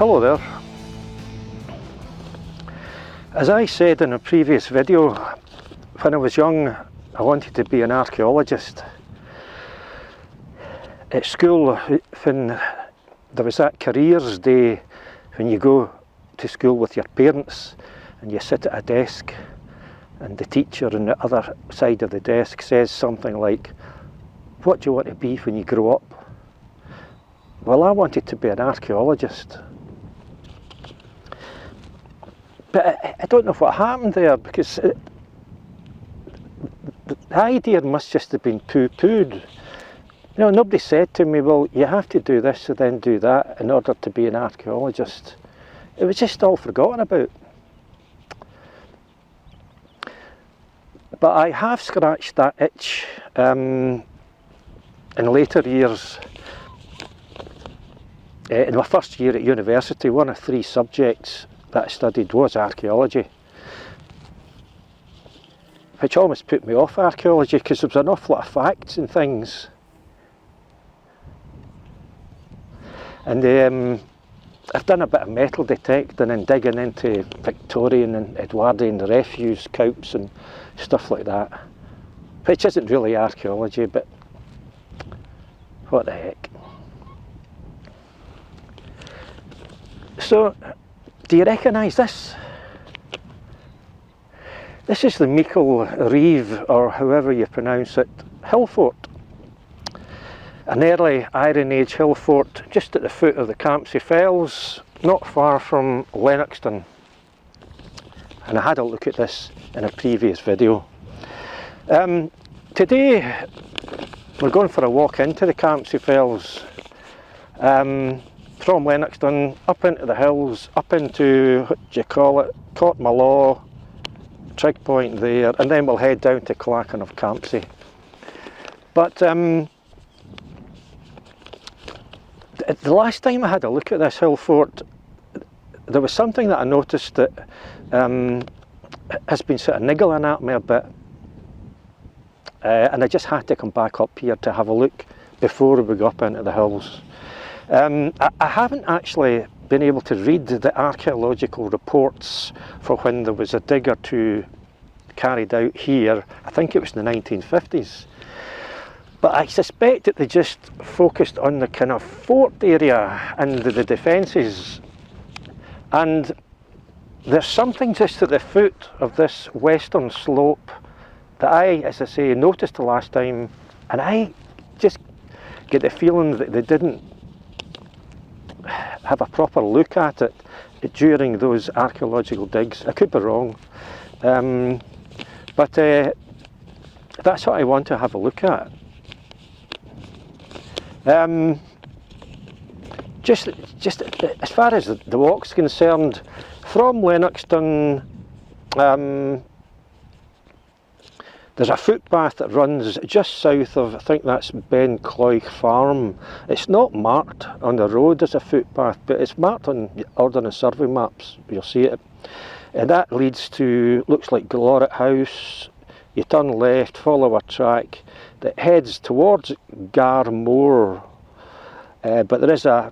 Hello there. As I said in a previous video, when I was young I wanted to be an archaeologist. At school, when there was that careers day, when you go to school with your parents and you sit at a desk and the teacher on the other side of the desk says something like, "What do you want to be when you grow up?" Well, I wanted to be an archaeologist. But I don't know what happened there, because the idea must just have been poo-pooed. You know, nobody said to me, well, you have to do this and then do that in order to be an archaeologist. It was just all forgotten about. But I have scratched that itch in later years. In my first year at university, one of 3 subjects that I studied was archaeology, which almost put me off archaeology because there was an awful lot of facts and things. And I've done a bit of metal detecting and digging into Victorian and Edwardian refuse coups and stuff like that, which isn't really archaeology, but what the heck. So, do you recognise this? This is the Michael Reeve, or however you pronounce it, hill fort. An early Iron Age hill fort just at the foot of the Campsie Fells, not far from Lennoxton. And I had a look at this in a previous video. Today we're going for a walk into the Campsie Fells. From Lennoxton, up into the hills, up into, what do you call it, Courtmallaw, Trig Point there, and then we'll head down to Clachan of Campsie. But the last time I had a look at this hill fort, there was something that I noticed that has been sort of niggling at me a bit, and I just had to come back up here to have a look before we go up into the hills. I haven't actually been able to read the archaeological reports for when there was a dig or two carried out here. I think it was in the 1950s. But I suspect that they just focused on the kind of fort area and the defences. And there's something just at the foot of this western slope that I, as I say, noticed the last time, and I just get the feeling that they didn't have a proper look at it during those archaeological digs. I could be wrong, but that's what I want to have a look at. Just as far as the walk's concerned, from Lennoxton, there's a footpath that runs just south of, I think that's Ben Cloyk Farm. It's not marked on the road as a footpath, but it's marked on Ordnance Survey maps, you'll see it. And that leads to, looks like Glorit House. You turn left, follow a track that heads towards Garmore, but there is a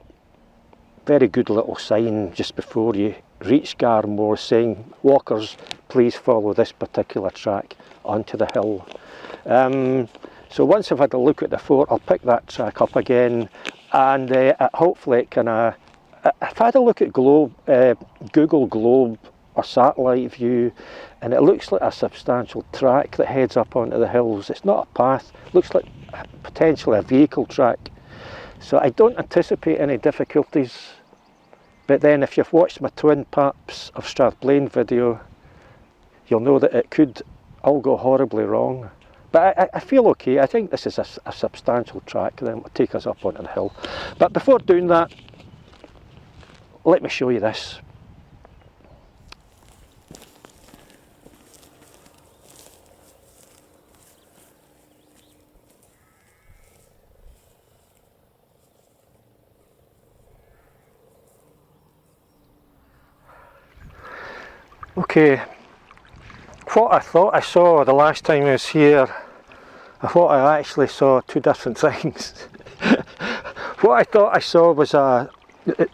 very good little sign just before you reach Garmore saying, "Walkers, please follow this particular track onto the hill." So once I've had a look at the fort, I'll pick that track up again, and hopefully it can. I've had a look at Google Globe or satellite view, and it looks like a substantial track that heads up onto the hills. It's not a path, it looks like potentially a vehicle track. So I don't anticipate any difficulties. But then if you've watched my Twin Paps of Strathblane video, you'll know that it could all go horribly wrong. But I feel okay. I think this is a substantial track that will take us up onto the hill. But before doing that, let me show you this. Okay, what I thought I saw the last time I was here, I thought I actually saw 2 different things. What I thought I saw was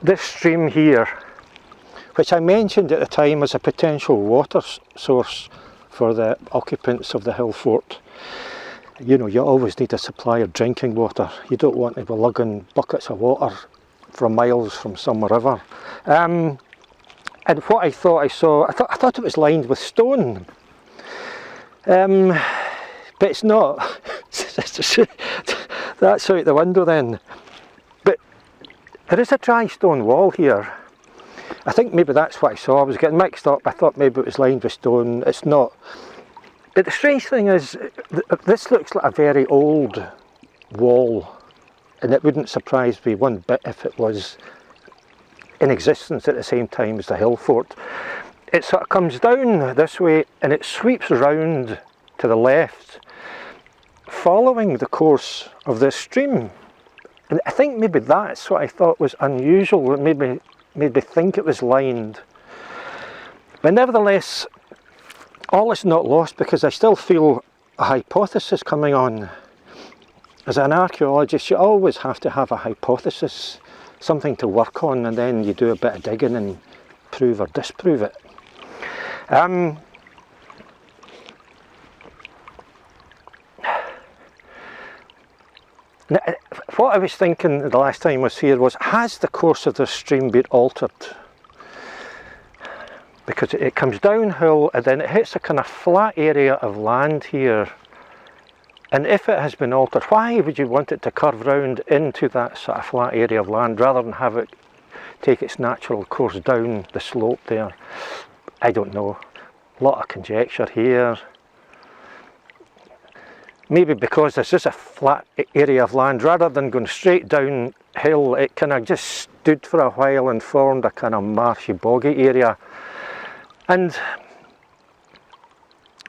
this stream here, which I mentioned at the time as a potential water source for the occupants of the hill fort. You know, you always need a supply of drinking water. You don't want to be lugging buckets of water from miles from some river. And what I thought I saw, I thought it was lined with stone. But it's not. That's out the window then. But there is a dry stone wall here. I think maybe that's what I saw. I was getting mixed up. I thought maybe it was lined with stone. It's not. But the strange thing is, this looks like a very old wall, and it wouldn't surprise me one bit if it was in existence at the same time as the hill fort. It sort of comes down this way and it sweeps round to the left, following the course of this stream. And I think maybe that's what I thought was unusual, that made me think it was lined. But nevertheless, all is not lost, because I still feel a hypothesis coming on. As an archaeologist, you always have to have a hypothesis, something to work on, and then you do a bit of digging and prove or disprove it. What I was thinking the last time I was here was, has the course of the stream been altered? Because it comes downhill and then it hits a kind of flat area of land here. And if it has been altered, why would you want it to curve round into that sort of flat area of land rather than have it take its natural course down the slope there? I don't know. A lot of conjecture here. Maybe because this is a flat area of land, rather than going straight downhill, it kind of just stood for a while and formed a kind of marshy, boggy area. And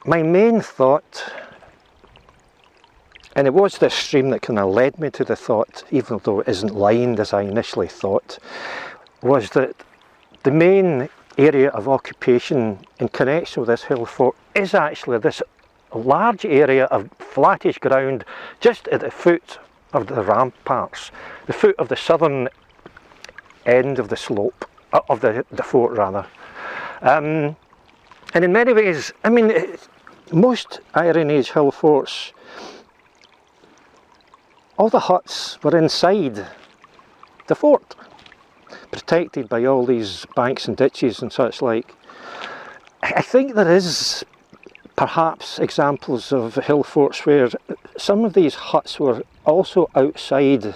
my main thought, and it was this stream that kind of led me to the thought, even though it isn't lined as I initially thought, was that the main area of occupation in connection with this hill fort is actually this large area of flattish ground just at the foot of the ramparts, the foot of the southern end of the slope, of the fort rather. And in many ways, I mean, most Iron Age hill forts, all the huts were inside the fort, protected by all these banks and ditches and such like. I think there is perhaps examples of hill forts where some of these huts were also outside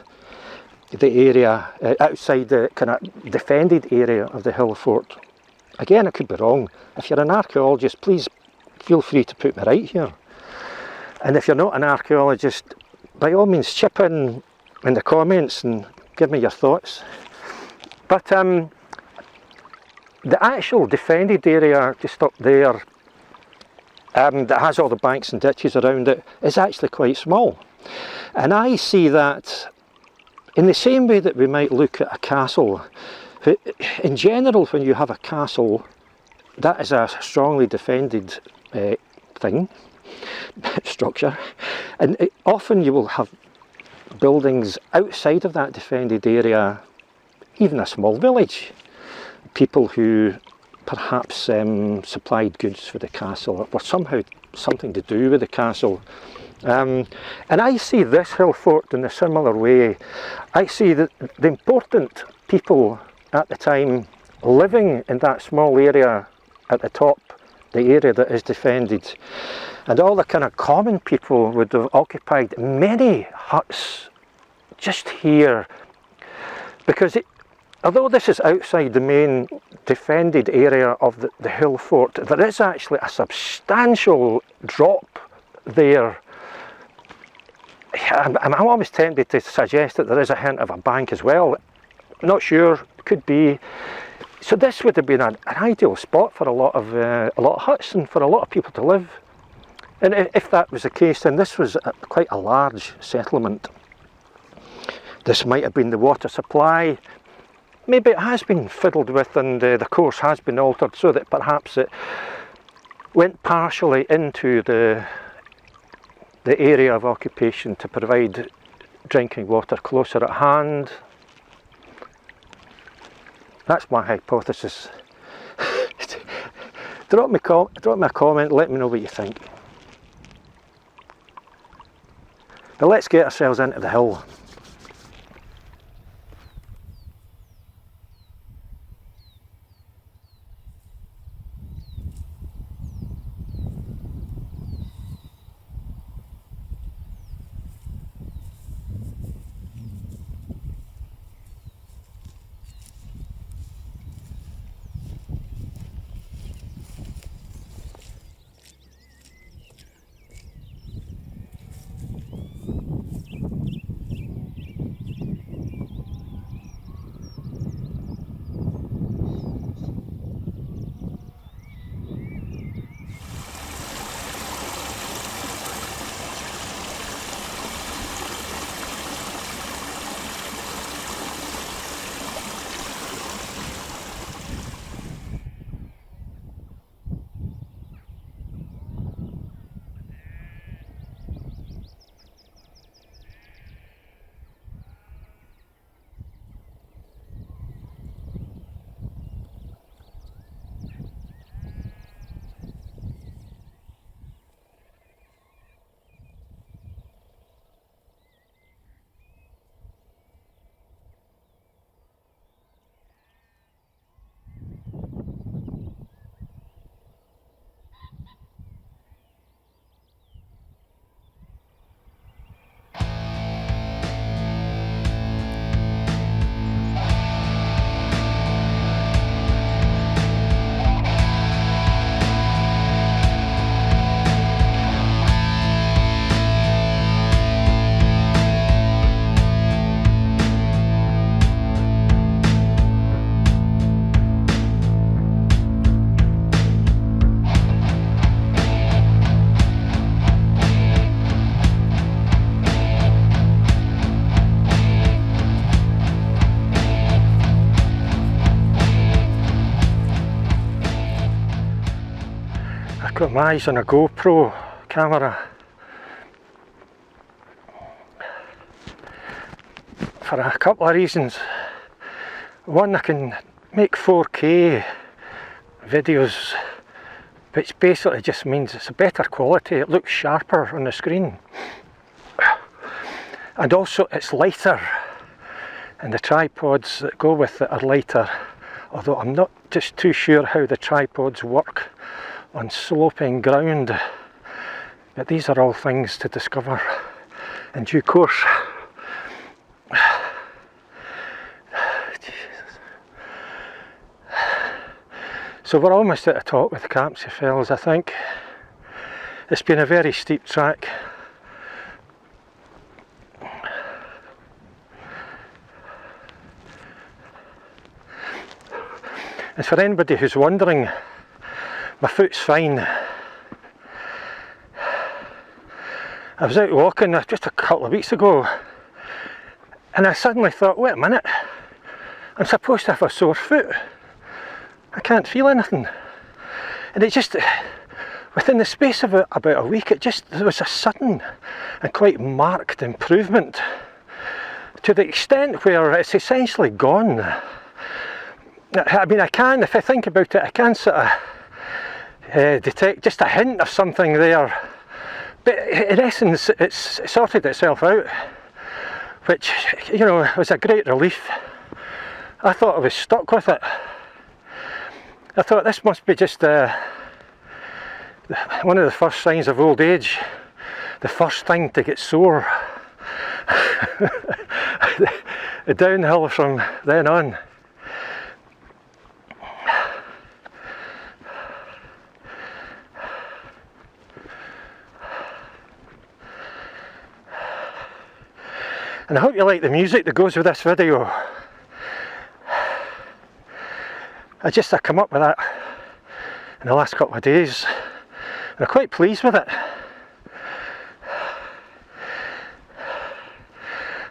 the area, outside the kind of defended area of the hill fort. Again, I could be wrong. If you're an archaeologist, please feel free to put me right here. And if you're not an archaeologist, by all means chip in the comments and give me your thoughts. But the actual defended area just up there, that has all the banks and ditches around it, is actually quite small. And I see that in the same way that we might look at a castle. In general, when you have a castle, that is a strongly defended structure, and often you will have buildings outside of that defended area, even a small village, people who perhaps supplied goods for the castle or somehow something to do with the castle. And I see this hill fort in a similar way. I see that the important people at the time living in that small area at the top, the area that is defended, and all the kind of common people would have occupied many huts just here, because although this is outside the main defended area of the hill fort, there is actually a substantial drop there. I'm always tempted to suggest that there is a hint of a bank as well. Not sure, could be. So this would have been an ideal spot for a lot of huts and for a lot of people to live. And if that was the case, then this was quite a large settlement. This might have been the water supply. Maybe it has been fiddled with and the course has been altered so that perhaps it went partially into the area of occupation to provide drinking water closer at hand. That's my hypothesis. Drop me a comment, let me know what you think. But let's get ourselves into the hill. I've got my eyes on a GoPro camera for a couple of reasons. One, I can make 4K videos, which basically just means it's a better quality, it looks sharper on the screen. And also it's lighter, and the tripods that go with it are lighter, although I'm not just too sure how the tripods work on sloping ground, but these are all things to discover in due course. So we're almost at the top with the Campsie Fells, I think. It's been a very steep track. And for anybody who's wondering, my foot's fine. I was out walking just a couple of weeks ago, and I suddenly thought, wait a minute, I'm supposed to have a sore foot. I can't feel anything. And it just, within the space of about a week, there was a sudden and quite marked improvement, to the extent where it's essentially gone. I mean, if I think about it, I can sort of detect just a hint of something there, but in essence it's sorted itself out, which, you know, was a great relief. I thought I was stuck with it. I thought this must be just one of the first signs of old age, the first thing to get sore. The downhill from then on. And I hope you like the music that goes with this video. I come up with that in the last couple of days, and I'm quite pleased with it.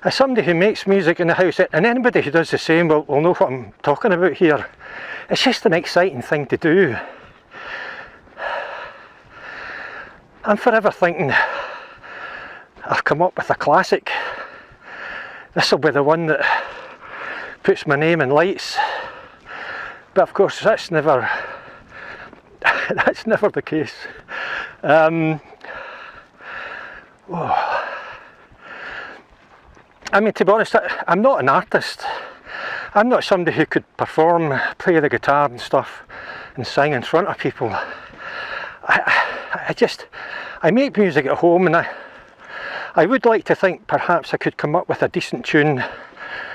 As somebody who makes music in the house, and anybody who does the same will know what I'm talking about here, it's just an exciting thing to do. I'm forever thinking, I've come up with a classic. This will be the one that puts my name in lights But of course that's never that's never the case. Oh. I mean, to be honest, I'm not an artist. I'm not somebody who could perform, play the guitar and stuff and sing in front of people. I make music at home, and I would like to think perhaps I could come up with a decent tune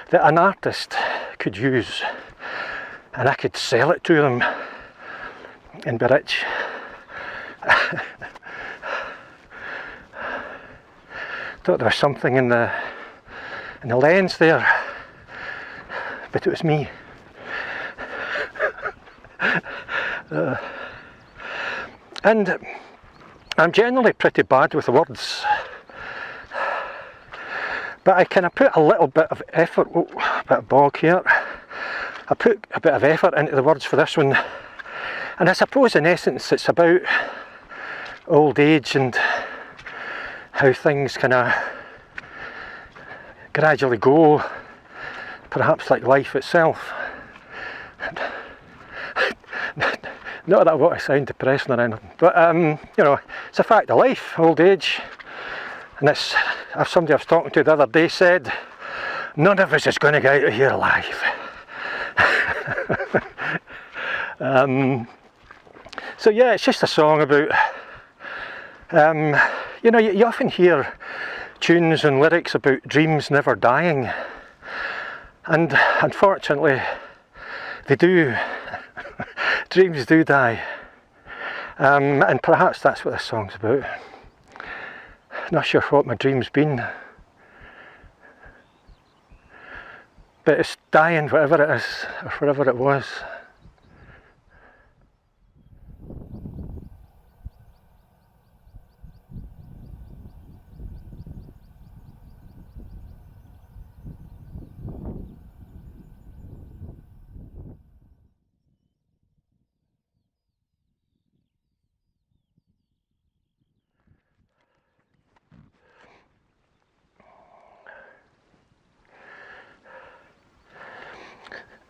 that an artist could use, and I could sell it to them and be rich. Thought there was something in the lens there, but it was me. And I'm generally pretty bad with words, but I kind of put a little bit of effort. Oh, a bit of bog here. I put a bit of effort into the words for this one, and I suppose in essence it's about old age and how things kind of gradually go, perhaps like life itself. Not that I want to sound depressing or anything, but you know, it's a fact of life, old age. And it's, as somebody I was talking to the other day said, none of us is going to get out of here alive. So yeah, it's just a song about, you know, you often hear tunes and lyrics about dreams never dying, and unfortunately they do. Dreams do die, and perhaps that's what this song's about. Not sure what my dream's been, but it's dying, whatever it is, or whatever it was.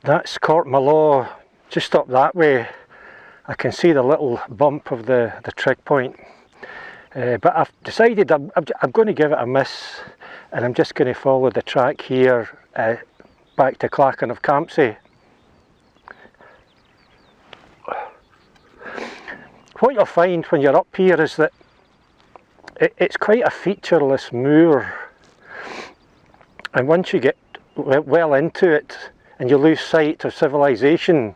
That's Courtmalaw, just up that way. I can see the little bump of the trig point, but I've decided I'm going to give it a miss, and I'm just going to follow the track here back to Clachan of Campsie. What you'll find when you're up here is that it's quite a featureless moor, and once you get well into it and you lose sight of civilization,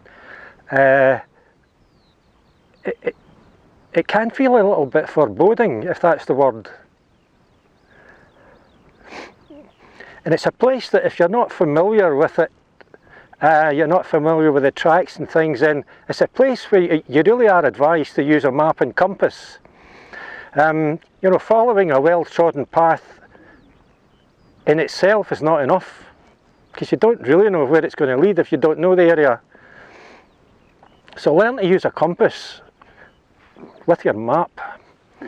it can feel a little bit foreboding, if that's the word. And it's a place that if you're not familiar with it, you're not familiar with the tracks and things, then it's a place where you really are advised to use a map and compass. You know, following a well-trodden path in itself is not enough, because you don't really know where it's going to lead if you don't know the area. So learn to use a compass with your map. I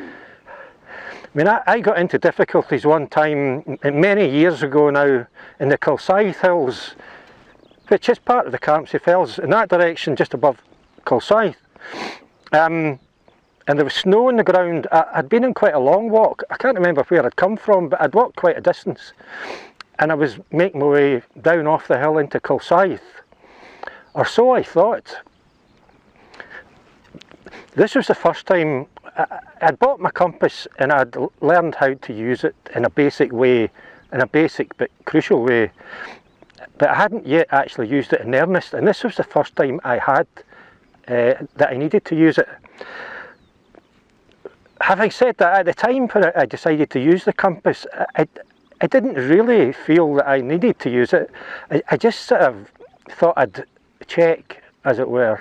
mean, I got into difficulties one time, many years ago now, in the Kilsyth Hills, which is part of the Campsie Fells, in that direction just above Kilsyth. And there was snow on the ground. I'd been on quite a long walk. I can't remember where I'd come from, but I'd walked quite a distance. And I was making my way down off the hill into Kilsyth, or so I thought. This was the first time I'd bought my compass and I'd learned how to use it in a basic way, in a basic but crucial way, but I hadn't yet actually used it in earnest, and this was the first time I had that I needed to use it. Having said that, at the time when I decided to use the compass, I didn't really feel that I needed to use it. I just sort of thought I'd check, as it were.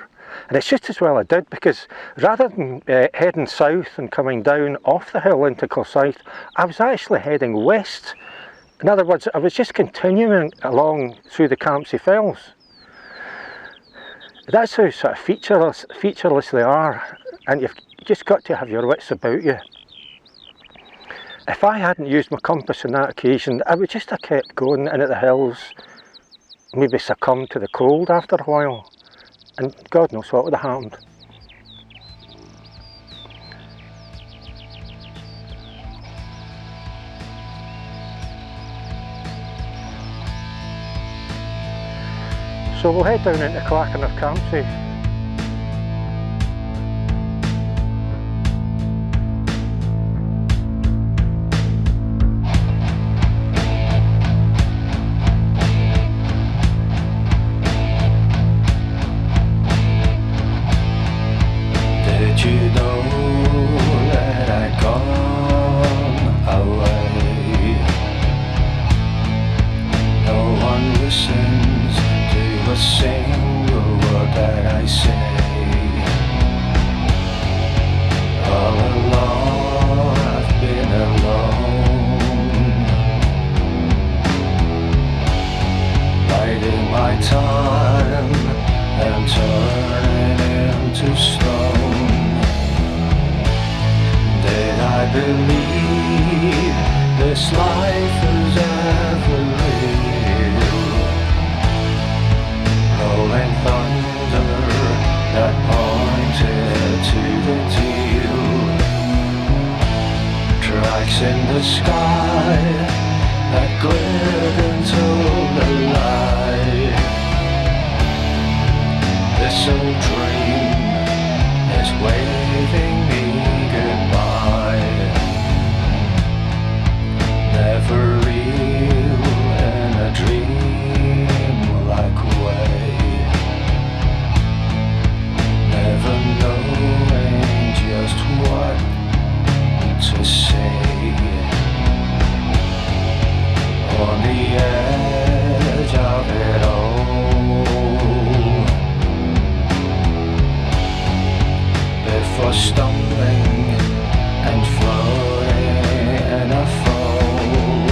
And it's just as well I did, because rather than heading south and coming down off the hill into Kilsyth, I was actually heading west. In other words, I was just continuing along through the Campsie Fells. That's how sort of featureless they are, and you've just got to have your wits about you. If I hadn't used my compass on that occasion, I would just have kept going into the hills, maybe succumb to the cold after a while, and God knows what would have happened. So we'll head down into Clachan of Campsie. Did you know that I'd gone away? No one listens to a single word that I say. All along I've been alone, biding my time and turning into stone. Did I believe this life was ever real? Rolling thunder that pointed to the deal. Tracks in the sky that glittered and told a lie. This old dream is waving me goodbye. Never real in a dream-like way. Never knowing just what to say. On the edge of it all, before stumbling and floating in a fall.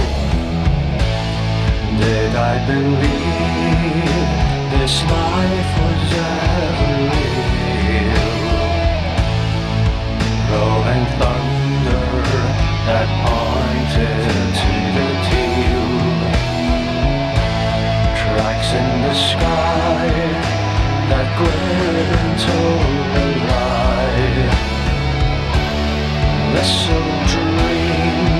Did I believe this life was ever real? Rolling thunder that pointed to the deal. Tracks in the sky that glittered and told a lie. This old dream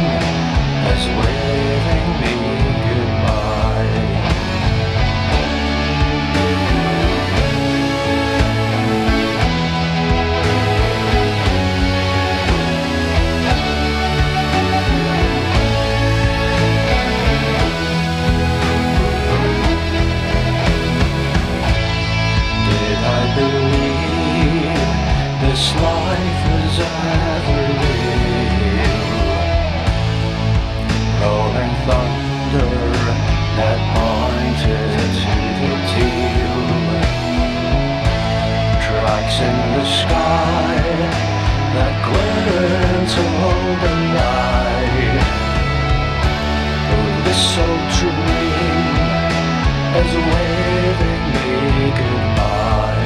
is waving me goodbye. Did I believe this life was ever real? Rolling thunder that pointed to the deal. Tracks in the sky that glittered and told a lie. Oh, this old dream is waving me goodbye.